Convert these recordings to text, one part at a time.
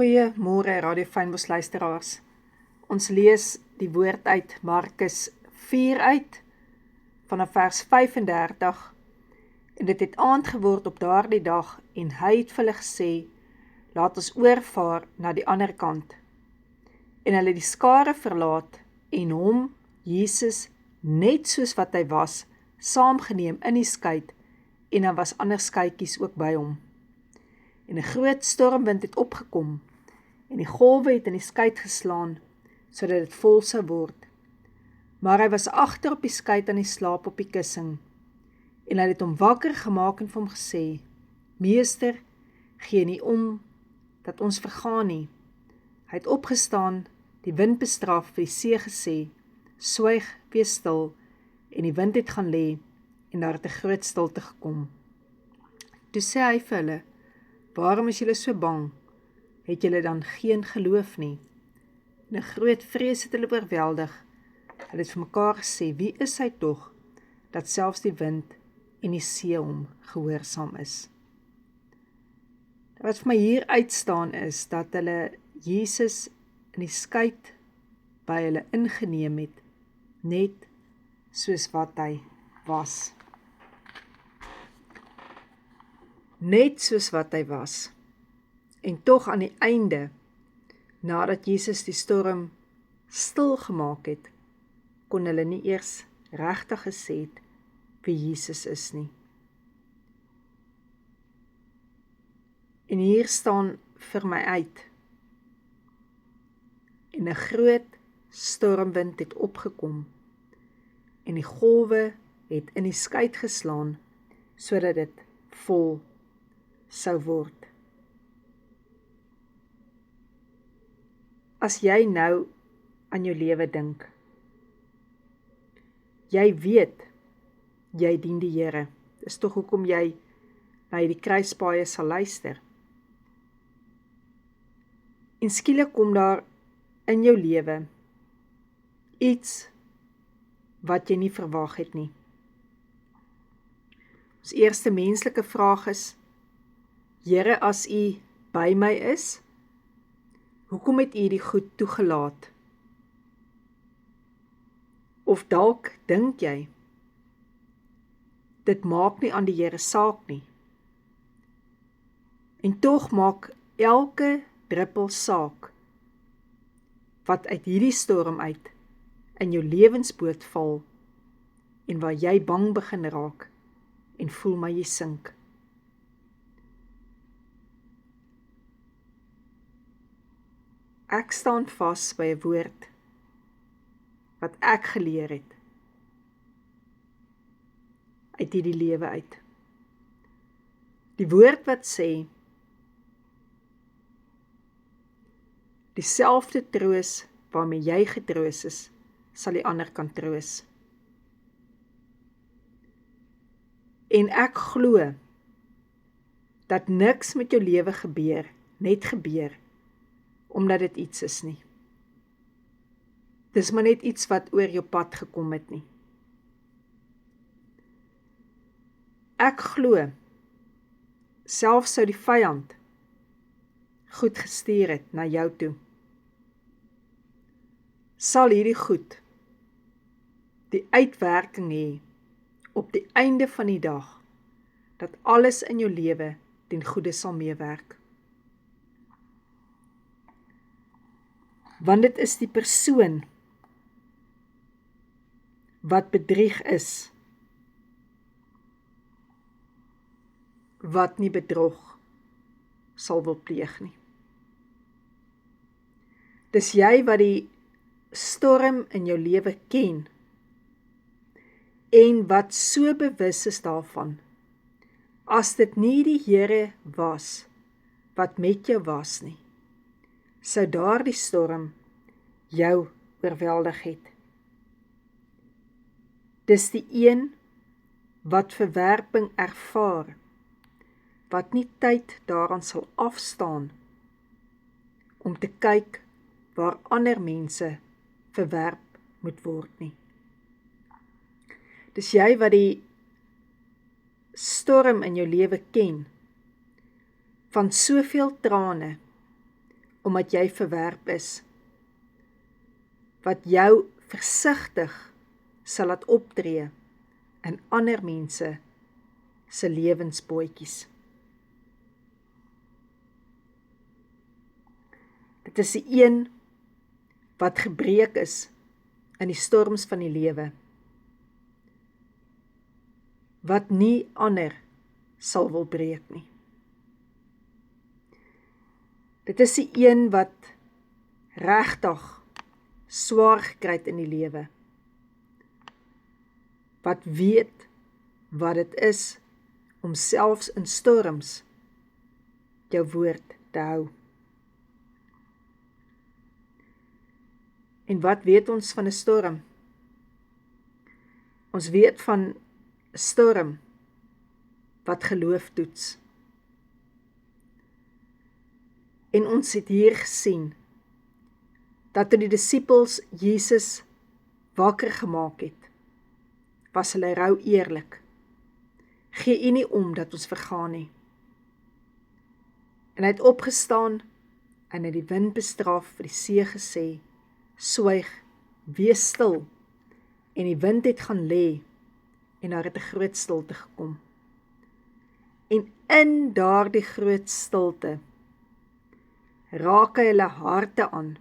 Goeiemôre Radio Fynbos luisteraars. Ons lees die woord uit Markus 4 uit, vanaf vers 35, en dit het aand geword op daardie dag, en hy het vir hulle gesê, laat ons oorvaar na die ander kant. En hulle die skare verlaat, en hom, Jesus, net soos wat hy was, saamgeneem in die skei, en daar was ander skeitjies ook by hom. En 'n groot stormwind het opgekom, en die golwe het in die skei geslaan, sodat dit vol sou word. Maar hy was agter op die skei aan die slaap op die kussing, en hy het hom wakker gemaak en vir hom gesê, Meester, gee nie om, dat ons vergaan nie. Hy het opgestaan, die wind bestraf, vir die see gesê, swyg, wees stil, en die wind het gaan lê, en daar het 'n groot stilte gekom. Toe sê hy vir hulle, waarom is julle so bang? Het julle dan geen geloof nie? En 'n groot vrees het hulle oorweldig. Hulle het vir mekaar gesê, wie is hy tog, dat selfs die wind en die see hom gehoorsaam is? Wat vir my hier uitstaan is, dat hulle Jesus in die skei by hulle ingeneem het, net soos wat hy was. Net soos wat hy was. En tog aan die einde, nadat Jesus die storm stil gemaak het, kon hulle nie eers regtig gesê het wie Jesus is nie. En hier staan vir my uit, en 'n groot stormwind het opgekom, en die golwe het in die skei geslaan, sodat dit vol sou word. As jy nou aan jou lewe dink, jy weet, jy dien die Here. Dis tog hoekom jy na hierdie kruispaaie sal luister. En skielik kom daar in jou lewe iets wat jy nie verwag het nie. Ons eerste menslike vraag is, Here, as U by my is, hoekom het U die goed toegelaat? Of dalk dink jy, dit maak nie aan die Here saak nie. En tog maak elke druppel saak, wat uit hierdie storm uit in jou lewensboot val, en waar jy bang begin raak, en voel maar jy sink. Ek staan vas by 'n woord, wat ek geleer het, uit hierdie lewe uit. Die woord wat sê, dieselfde troos waarmee jy getroos is, sal die ander kan troos. En ek glo, dat niks met jou lewe gebeur, net gebeur, omdat dit iets is nie. Dis maar net iets wat oor jou pad gekom het nie. Ek glo, selfs sou die vyand goed gestuur het na jou toe, sal hierdie goed die uitwerking hê op die einde van die dag, dat alles in jou lewe ten goeie sal meewerk. Want dit is die persoon wat bedrieg is, wat nie bedrog sal wil pleeg nie. Dis jy wat die storm in jou lewe ken, en wat so bewus is daarvan, as dit nie die Here was, wat met jou was nie, sou daardie storm jou oorweldig het. Dis die een wat verwerping ervaar, wat nie tyd daaraan sal afstaan, om te kyk waar ander mense verwerp moet word nie. Dis jy wat die storm in jou lewe ken, van soveel trane, omdat jy verwerp is, wat jou versigtig sal laat optree in ander mense se lewensbootjies. Dit is die een wat gebreek is in die storms van die lewe, wat nie ander sal wil breek nie. Dit is die een wat regtig swaar gekry het in die lewe, wat weet wat dit is om selfs in storms jou woord te hou. En wat weet ons van 'n storm? Ons weet van 'n storm wat geloof toets. En ons het hier gesien dat toe die disippels Jesus wakker gemaak het, was hulle rou eerlik. Gee U nie om dat ons vergaan nie. En hy het opgestaan en het die wind bestraf, vir die see gesê, swyg, wees stil. En die wind het gaan lê en daar het 'n groot stilte gekom. En in daardie groot stilte raak hy hulle harte aan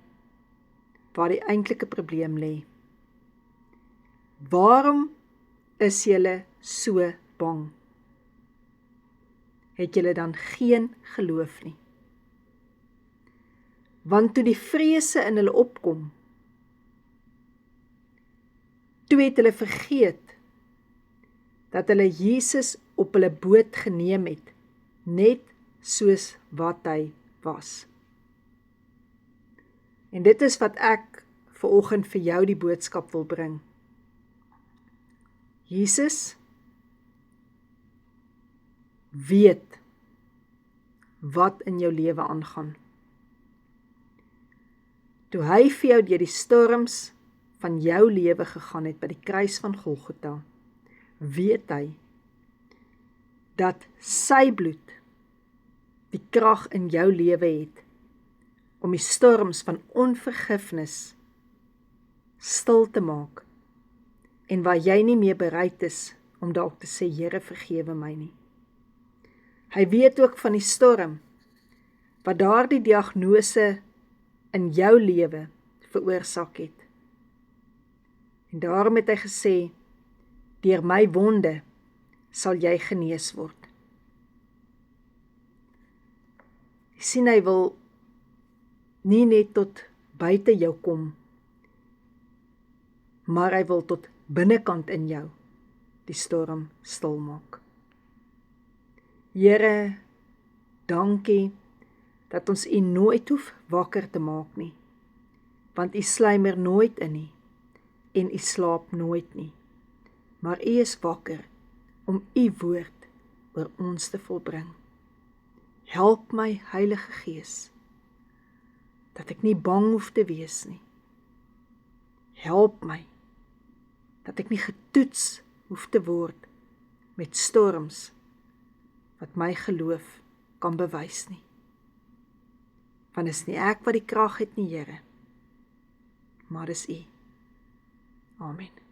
waar die eintlike probleem lê. Waarom is julle so bang? Het julle dan geen geloof nie? Want toe die vrese in hulle opkom, toe het hulle vergeet dat hulle Jesus op hulle boot geneem het, net soos wat hy was. En dit is wat ek vanoggend vir jou die boodskap wil bring. Jesus weet wat in jou lewe aangaan. Toe hy vir jou deur die storms van jou lewe gegaan het by die kruis van Golgotha, weet hy dat sy bloed die krag in jou lewe het om die storms van onvergifnis stil te maak en waar jy nie meer bereid is om dalk te sê, Here, vergewe my nie. Hy weet ook van die storm wat daardie diagnose in jou lewe veroorsaak het. En daarom het hy gesê, deur my wonde sal jy genees word. Jy sien, hy wil nie net tot buite jou kom, maar hy wil tot binnekant in jou die storm stil maak. Here, dankie dat ons U nooit hoef wakker te maak nie, want U sluimer nooit in nie en U slaap nooit nie, maar U is wakker om U woord oor ons te volbring. Help my, Heilige Gees, dat ek nie bang hoef te wees nie. Help my, dat ek nie getoets hoef te word met storms wat my geloof kan bewys nie. Want is nie ek wat die krag het nie, Here, maar dis U. Amen.